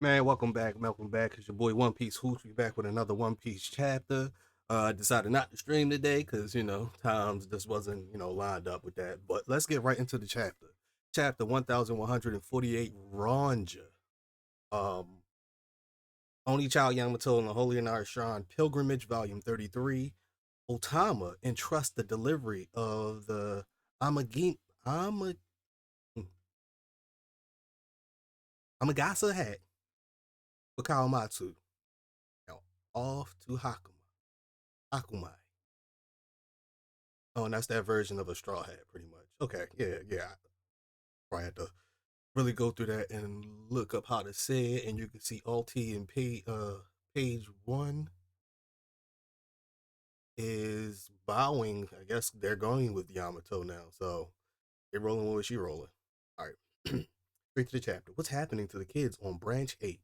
Man, welcome back. Welcome back. It's your boy One Piece Hoops. We back with another One Piece chapter. I decided not to stream today because times just wasn't lined up with that. But let's get right into the chapter. Chapter 1148, Ronja. Um, Only Child Yamato and the Holy and Art Shrine Pilgrimage, Volume 33. Otama entrusts the delivery of the Amagi Ama, Amagasa hat for Kawamatsu. Now off to Hakumai. Oh, and that's that version of a straw hat, pretty much. Okay, yeah. I probably had to really go through that and look up how to say it, and you can see Alt and page one is bowing. I guess they're going with Yamato now, so they're rolling with what she rolling. All right, straight to the chapter. What's happening to the kids on Branch 8?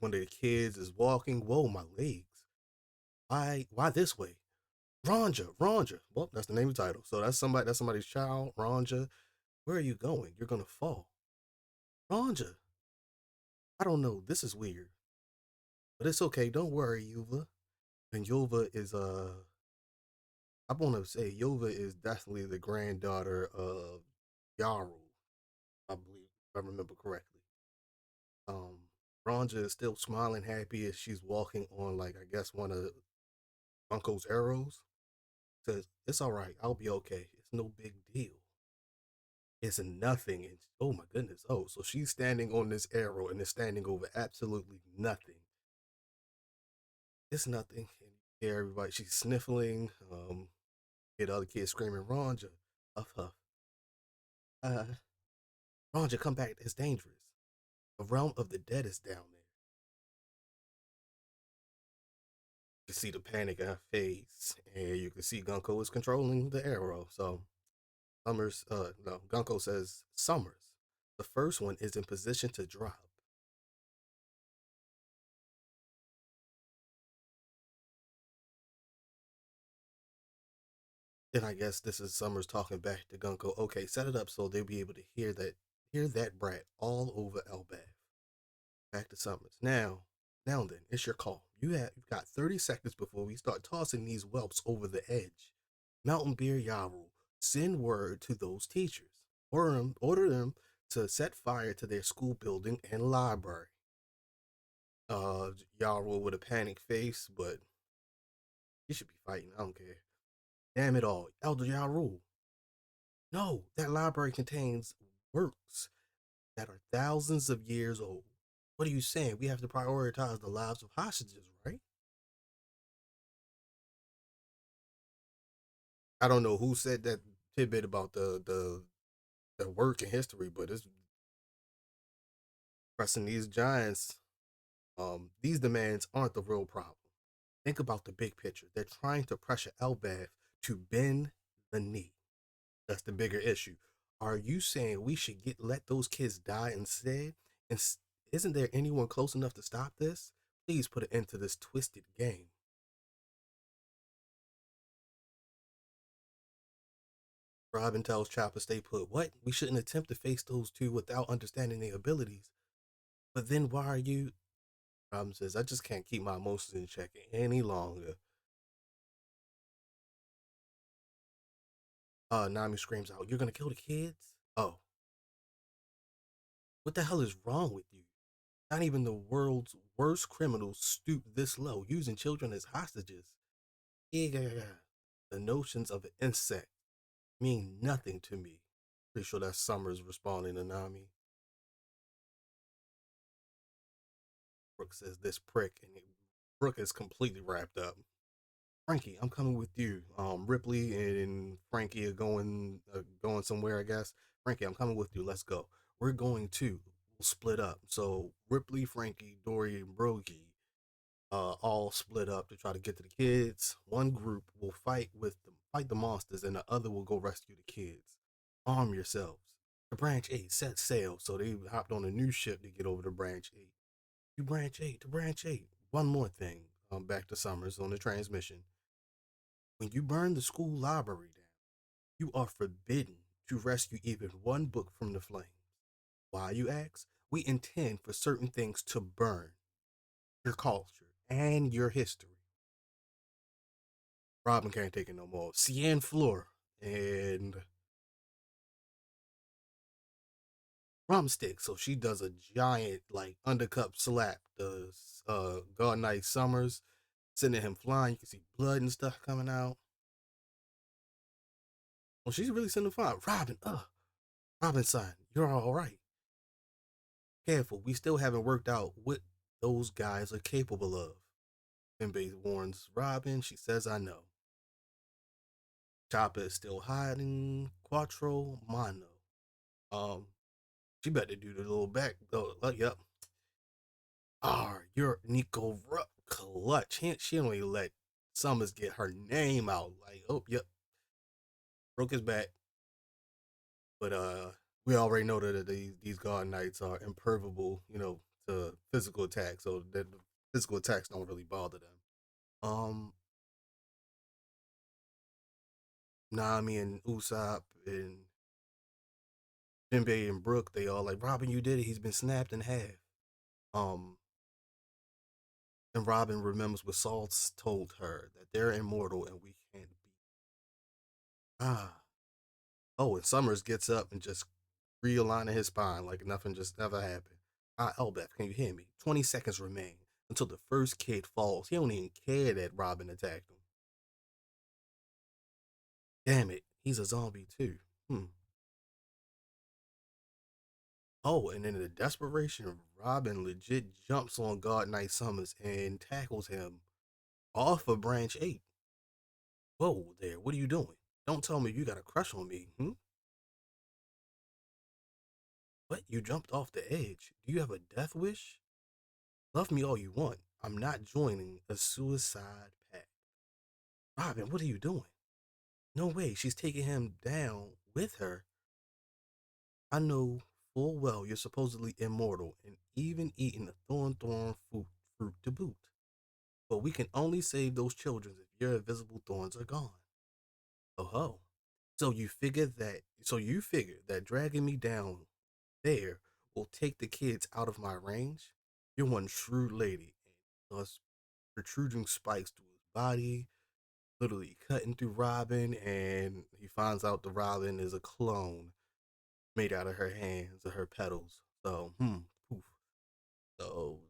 One of the kids is walking. Whoa, my legs. Why this way? Ronja. Well, that's the name of the title. So that's somebody. That's somebody's child. Ronja. Where are you going? You're gonna fall. Ronja. I don't know. This is weird, but it's okay. Don't worry, Yuva. And Yuva is I want to say Yuva is definitely the granddaughter of Yaru, I believe, if I remember correctly. Um, Ronja is still smiling, happy as she's walking on, like, I guess one of Bunko's arrows. Says it's all right. I'll be okay. It's no big deal. It's nothing. And oh my goodness. Oh, so she's standing on this arrow and is standing over absolutely nothing. It's nothing. And you hear everybody, she's sniffling. Hear the other kids screaming, Ronja, huff, huff. Uh, Ronja, come back. It's dangerous. The realm of the dead is down there. You see the panic in her face, and you can see Gunko is controlling the arrow. So no, Gunko says, Summers. The first one is in position to drop. And I guess this is Summers talking back to Gunko. Okay, set it up so they'll be able to hear that brat all over Elbaf. Back to Summers. Now then, it's your call. You've got 30 seconds before we start tossing these whelps over the edge. Mountain Beer Yaru, send word to those teachers. Order them to set fire to their school building and library. Yaru with a panicked face, but he should be fighting. I don't care. Damn it all. Elder Yaru. No, that library contains works that are thousands of years old. What are you saying? We have to prioritize the lives of hostages, right? I don't know who said that tidbit about the work in history, but it's pressing these giants. These demands aren't the real problem. Think about the big picture. They're trying to pressure Elbath to bend the knee. That's the bigger issue. Are you saying we should get let those kids die instead? And isn't there anyone close enough to stop this? Please put an end to this twisted game. Robin tells Chopper stay put. What? We shouldn't attempt to face those two without understanding their abilities. But then why are you? Robin says, I just can't keep my emotions in check any longer. Nami screams out, You're gonna kill the kids? Oh, what the hell is wrong with you? Not even the world's worst criminals stoop this low, using children as hostages. Yeah, the notions of an insect mean nothing to me. Pretty sure that's Summers responding to Nami. Brooke says this prick, and Brooke is completely wrapped up. Frankie, I'm coming with you. Ripley and Frankie are going somewhere, I guess. Frankie, I'm coming with you. Let's go. We're going to we'll split up. So Ripley, Frankie, Dory, and Brogy all split up to try to get to the kids. One group will fight the monsters, and the other will go rescue the kids. Arm yourselves. The Branch 8 set sail, so they hopped on a new ship to get over to Branch 8. To Branch 8, to Branch 8. One more thing. Back to Summers on the transmission. When you burn the school library down, you are forbidden to rescue even one book from the flames. Why, you ask? We intend for certain things to burn your culture and your history. Robin can't take it no more. Cien Fleur and Rumstick. So she does a giant like undercut slap. The God Knight Summers sending him flying. You can see blood and stuff coming out. Well, she's really sending fire. Robin, Robin, son, you're all right. Careful, we still haven't worked out what those guys are capable of. Finbay warns Robin. She says, I know. Chopper is still hiding. Quattro Mano. Um, she better do the little back. Oh, yep. You're Nico Ruck. Clutch. She only let Summers get her name out. Like, oh, yep. Broke his back. But we already know that these God Knights are imperviable, to physical attacks. So that the physical attacks don't really bother them. Um, Nami and Usopp and Jinbei and Brook, they all like, Robin, you did it. He's been snapped in half. Um, and Robin remembers what Saul told her that they're immortal and we can't be. Ah. Oh, and Summers gets up and just realigning his spine like nothing just never happened. Elbeth, can you hear me? 20 seconds remain until the first kid falls. He don't even care that Robin attacked him. Damn it, he's a zombie too. Hmm. Oh, and in the desperation, Robin legit jumps on God Knight Summers and tackles him off of Branch 8. Whoa there, what are you doing? Don't tell me you got a crush on me, hmm? What? You jumped off the edge. Do you have a death wish? Love me all you want. I'm not joining a suicide pact. Robin, what are you doing? No way, she's taking him down with her. I know full well you're supposedly immortal and even eating a thorn fruit to boot. But we can only save those children if your invisible thorns are gone. Oh ho. So you figure that dragging me down there will take the kids out of my range? You're one shrewd lady, and thus protruding spikes through his body, literally cutting through Robin, and he finds out the Robin is a clone made out of her hands or her petals. So, poof. So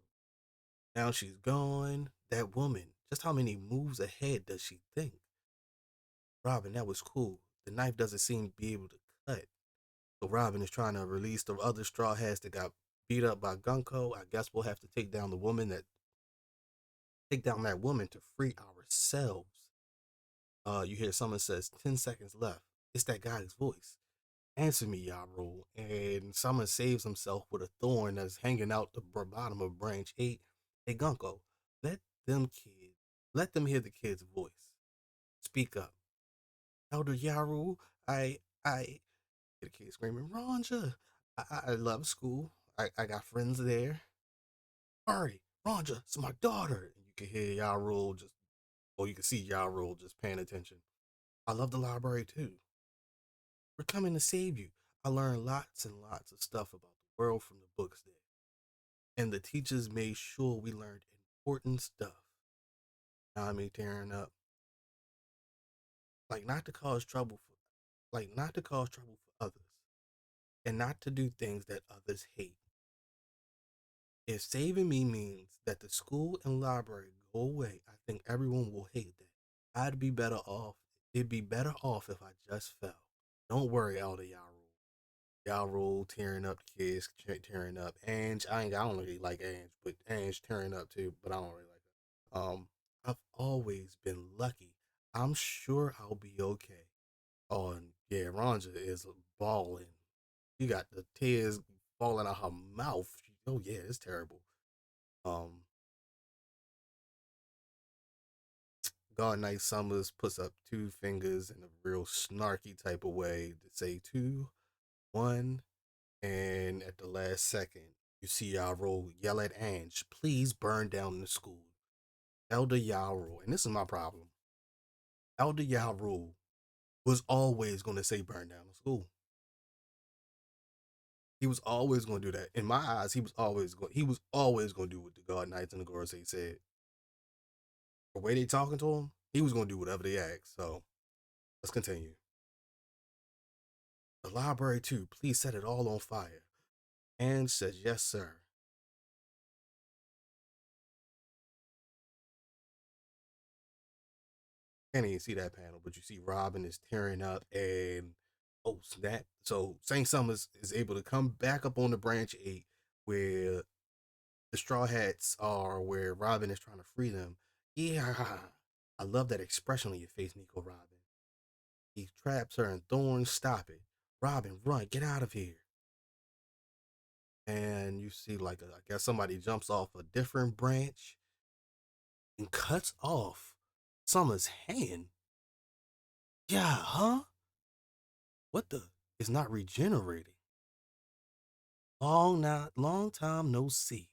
now she's gone. That woman, just how many moves ahead does she think? Robin, that was cool. The knife doesn't seem to be able to cut. So Robin is trying to release the other straw hats that got beat up by Gunko. I guess we'll have to take down that woman to free ourselves. You hear someone says 10 seconds left. It's that guy's voice. Answer me, Yaro. And someone saves himself with a thorn that's hanging out the bottom of branch 8. Hey, Gunko, let let them hear the kid's voice. Speak up. Elder Yaru, I, the kid screaming, Ronja, I love school. I got friends there. Hurry, Ronja, it's my daughter. And you can hear Yaru you can see Yaru just paying attention. I love the library too. We're coming to save you. I learned lots and lots of stuff about the world from the books there. And the teachers made sure we learned important stuff. I mean, tearing up. Like not to cause trouble for not to cause trouble for others. And not to do things that others hate. If saving me means that the school and library go away, I think everyone will hate that. I'd be better off. It'd be better off if I just fell. Don't worry, Elder Yarul. Yarul tearing up the kids, tearing up. Ange, I don't really like Ange, but Ange tearing up too, but I don't really like her. I've always been lucky. I'm sure I'll be okay. Oh, and yeah, Ronja is balling. You got the tears falling out her mouth. Oh yeah, it's terrible. Um, God Knight Summers puts up two fingers in a real snarky type of way to say two, one, and at the last second, you see Yarrow yell at Ange, please burn down the school. Elder Yarrow, and this is my problem. Elder Yarrow was always going to say burn down the school. He was always going to do that. In my eyes, he was always going to do what the God Knights and the Gorosei said. The way they talking to him, he was going to do whatever they asked. So let's continue. The library too. Please set it all on fire. And says yes, sir. Can't even see that panel, but you see Robin is tearing up and oh snap. So Saint Summers is able to come back up on the branch 8 where the Straw Hats are, where Robin is trying to free them. Yeah. I love that expression on your face, Nico Robin. He traps her in thorns. Stop it. Robin, run, get out of here. And you see, like, I guess somebody jumps off a different branch and cuts off Summer's hand. Yeah, huh? What the? It's not regenerating. Long time no see.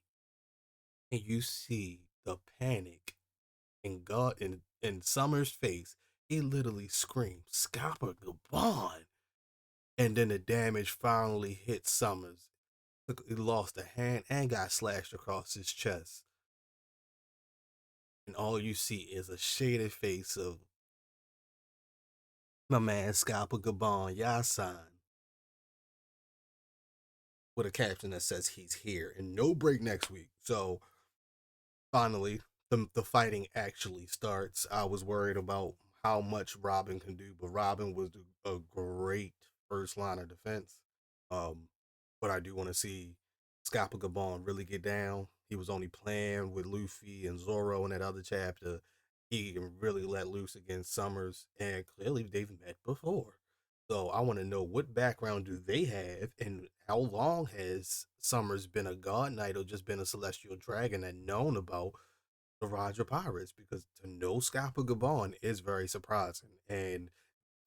And you see the panic in in Summer's face. He literally screams, "Scalper Gaban!" And then the damage finally hit Summers. He lost a hand and got slashed across his chest. And all you see is a shaded face of my man Scalper Gaban Yasan with a caption that says he's here and no break next week. So finally, the fighting actually starts. I was worried about how much Robin can do, but Robin was a great first line of defense. Um, but I do want to see Scappa Gabon really get down. He was only playing with Luffy and Zoro in that other chapter. He can really let loose against Summers, and clearly they've met before. So I want to know what background do they have, and how long has Summers been a God Knight or just been a Celestial Dragon and known about the Roger Pirates? Because to know Scappa Gabon is very surprising, and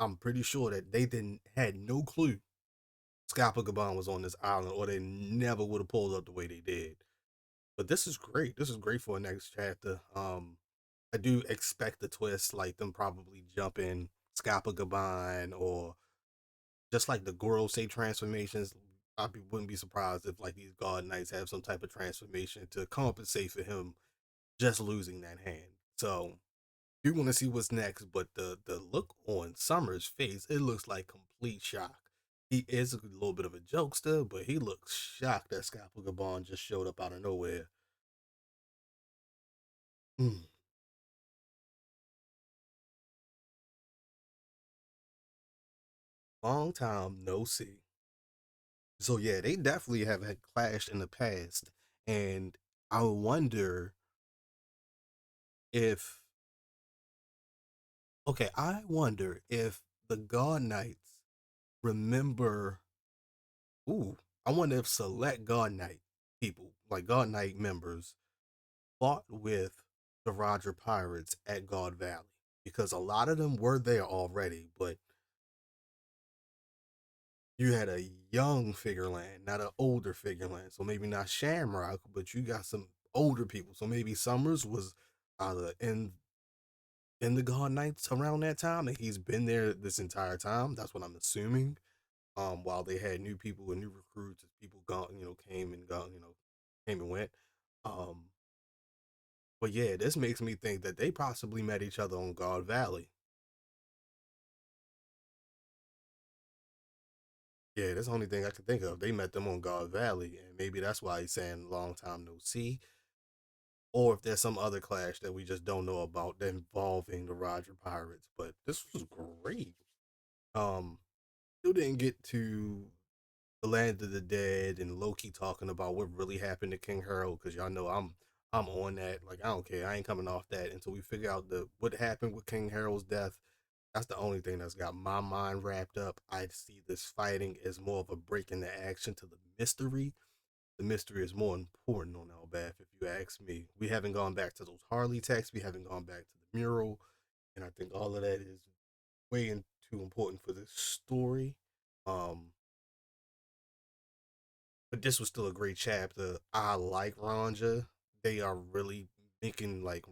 I'm pretty sure that they didn't had no clue Scappa Gabon was on this island, or they never would have pulled up the way they did. But this is great. This is great for a next chapter. I do expect the twist, like them probably jumping Scappa Gabon, or just like the Gorosei transformations. Wouldn't be surprised if like these God Knights have some type of transformation to compensate for him just losing that hand. So you want to see what's next, but the look on Summer's face, it looks like complete shock. He is a little bit of a jokester, but he looks shocked that Scappa Gabon just showed up out of nowhere. Mm, long time no see. So yeah, they definitely have had clashed in the past, and I wonder if I wonder if the God Knights remember. Ooh, I wonder if select God Knight people, like God Knight members, fought with the Roger Pirates at God Valley, because a lot of them were there already, but you had a young Figureland, not an older Figureland. So maybe not Shamrock, but you got some older people. So maybe Summers was either in the God Knights around that time, and he's been there this entire time. That's what I'm assuming. While they had new people and new recruits, as people gone, came and gone, came and went. Um, but yeah, this makes me think that they possibly met each other on God Valley. Yeah, that's the only thing I can think of. They met them on God Valley, and maybe that's why he's saying long time no see. Or if there's some other clash that we just don't know about that involving the Roger Pirates. But this was great. Um, still didn't get to the land of the dead and Loki talking about what really happened to King Harold, because y'all know I'm on that. Like I don't care. I ain't coming off that until we figure out the what happened with King Harold's death. That's the only thing that's got my mind wrapped up. I see this fighting as more of a break in the action to the mystery. The mystery is more important on Elbath, if you ask me. We haven't gone back to those Harley texts. We haven't gone back to the mural, and I think all of that is way too important for this story. Um, but this was still a great chapter. I like Ranja. They are really making like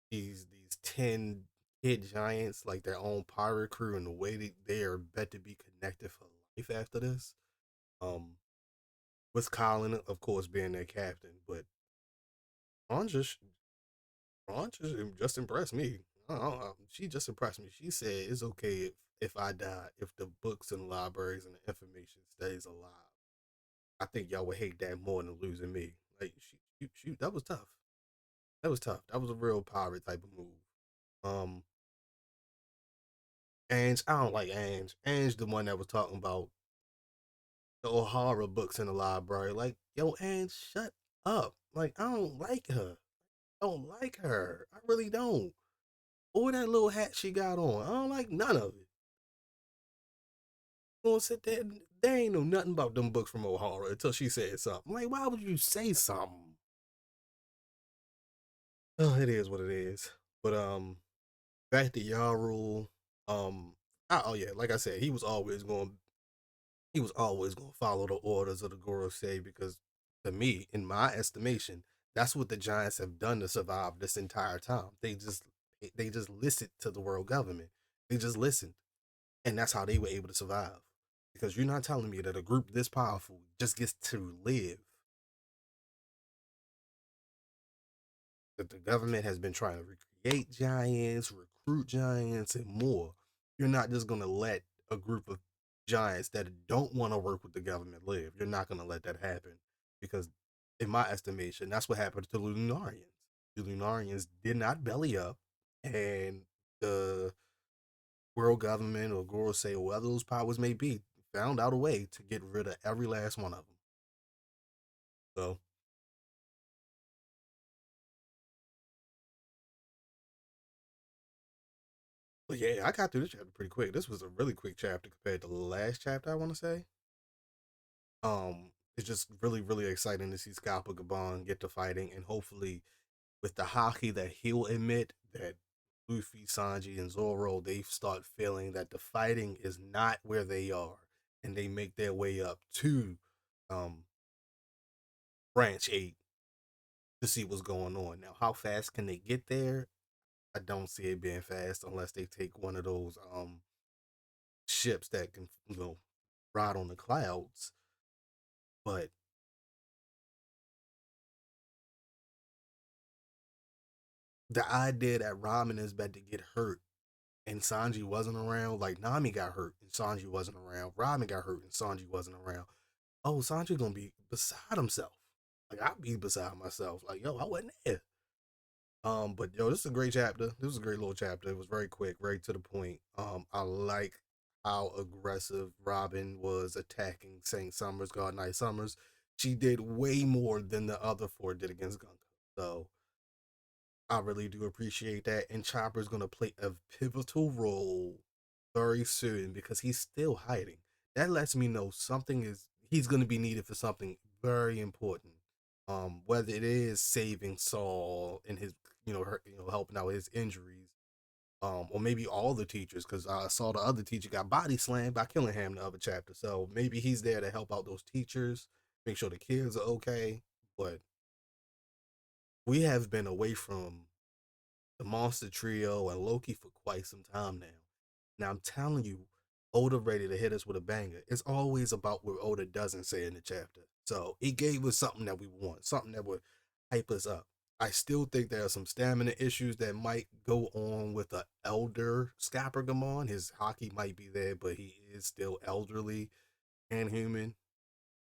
these 10 kid giants like their own pirate crew, and the way they are bet to be connected for life after this. Um, with Colin, of course, being their captain, but Ron just just impressed me. She just impressed me. She said it's okay if I die if the books and libraries and the information stays alive. I think y'all would hate that more than losing me. Like that was tough. That was tough. That was a real pirate type of move. Um, Ange, I don't like Ange. Ange, the one that was talking about the O'Hara books in the library. Like, yo, Ange, shut up. Like, I don't like her. I don't like her. I really don't. Or that little hat she got on. I don't like none of it. Gonna sit there. They ain't know nothing about them books from O'Hara until she said something. Like, why would you say something? Oh, it is what it is. But back to Yarul. Um, oh yeah, like I said, he was always going to follow the orders of the Gorosei because, to me, in my estimation, that's what the Giants have done to survive this entire time. They just listened to the world government. They just listened, and that's how they were able to survive. Because you're not telling me that a group this powerful just gets to live, that the government has been trying to recreate giants, recruit giants, and more. You're not just going to let a group of giants that don't want to work with the government live. You're not going to let that happen because, in my estimation, that's what happened to the Lunarians. The Lunarians did not belly up, and the world government or Gorosei or whatever those powers may be found out a way to get rid of every last one of them. So, but yeah, I got through this chapter pretty quick. This was a really quick chapter compared to the last chapter, I want to say. It's just really, really exciting to see Scalper Gaban get to fighting, and hopefully, with the hockey that he'll admit that Luffy, Sanji, and Zoro they start feeling that the fighting is not where they are, and they make their way up to um Branch 8 to see what's going on. Now, how fast can they get there? I don't see it being fast unless they take one of those ships that can ride on the clouds. But the idea that Ramen is about to get hurt and Sanji wasn't around, like Nami got hurt and Sanji wasn't around, Ramen got hurt and Sanji wasn't around. Oh, Sanji gonna be beside himself. Like I'd be beside myself. Like, yo, I wasn't there. But yo, this is a great chapter. This was a great little chapter. It was very quick, very to the point. I like how aggressive Robin was attacking Saint Summers, God Knight Summers. She did way more than the other four did against Gunka. So I really do appreciate that. And Chopper's gonna play a pivotal role very soon because he's still hiding. That lets me know something is he's gonna be needed for something very important. Whether it is saving Saul and his, helping out with his injuries, or maybe all the teachers, because I saw the other teacher got body slammed by Killingham in the other chapter. So maybe he's there to help out those teachers, make sure the kids are okay. But we have been away from the Monster Trio and Loki for quite some time now. Now I'm telling you, Oda ready to hit us with a banger. It's always about what Oda doesn't say in the chapter. So he gave us something that we want, something that would hype us up. I still think there are some stamina issues that might go on with the elder Scappergamon. His hockey might be there, but he is still elderly and human,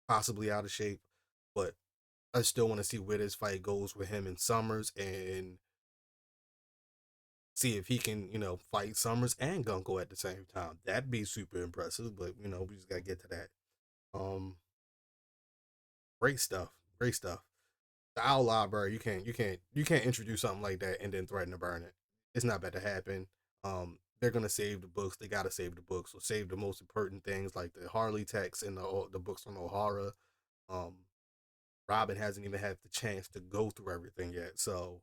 possibly out of shape. But I still want to see where this fight goes with him and Summers and see if he can, fight Summers and Gunko at the same time. That'd be super impressive, but we just gotta get to that. Um, great stuff, great stuff. The Owl Library, you can't introduce something like that and then threaten to burn it. It's not about to happen. They're gonna save the books. They gotta save the books. So save the most important things like the Harley text and the books on O'Hara. Um, Robin hasn't even had the chance to go through everything yet, so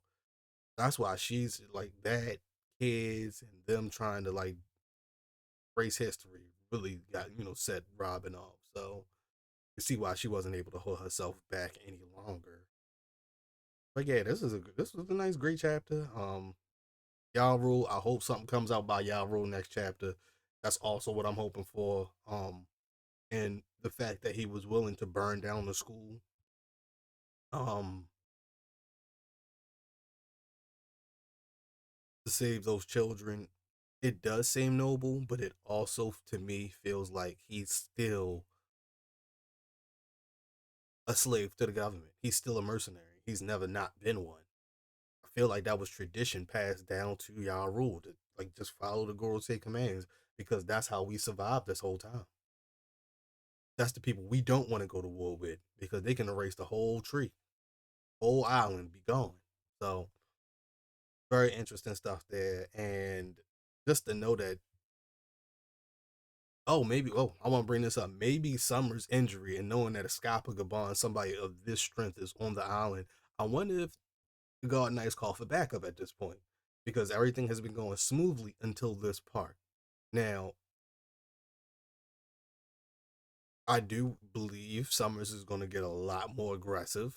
that's why she's like that. Kids and them trying to like race history really got set Robin off. So you see why she wasn't able to hold herself back any longer. But yeah, this was a nice, great chapter. Y'all rule. I hope something comes out by y'all rule next chapter. That's also what I'm hoping for. and the fact that he was willing to burn down the school, um, to save those children, it does seem noble, but it also to me feels like he's still a slave to the government. He's still a mercenary. He's never not been one. I feel like that was tradition passed down to y'all rule to like just follow the Gorosei commands because that's how we survived this whole time. That's the people we don't want to go to war with because they can erase the whole tree, whole island, be gone. So very interesting stuff there, and just to know that I want to bring this up. Maybe Summer's injury and knowing that Escapa Gaban, somebody of this strength, is on the island. I wonder if the God Knights call for backup at this point because everything has been going smoothly until this part. Now, I do believe Summers is going to get a lot more aggressive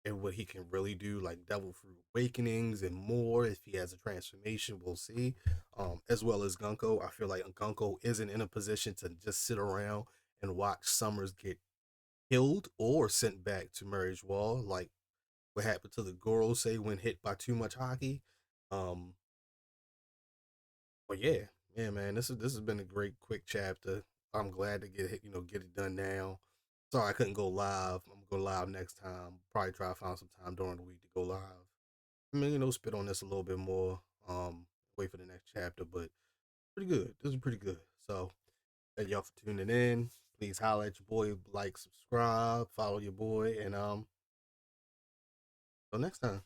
and what he can really do, like Devil Fruit Awakenings and more. If he has a transformation, we'll see. As well as Gunko, I feel like Gunko isn't in a position to just sit around and watch Summers get killed or sent back to Marriage Wall, like what happened to the Gorosei when hit by too much hockey. Um, but yeah, yeah, man, this has been a great quick chapter. I'm glad to get it done now. Sorry I couldn't go live. I'm gonna go live next time. Probably try to find some time during the week to go live. I mean, spit on this a little bit more. Wait for the next chapter, but pretty good. This is pretty good. So thank y'all for tuning in. Please holler at your boy, like, subscribe, follow your boy, and till next time.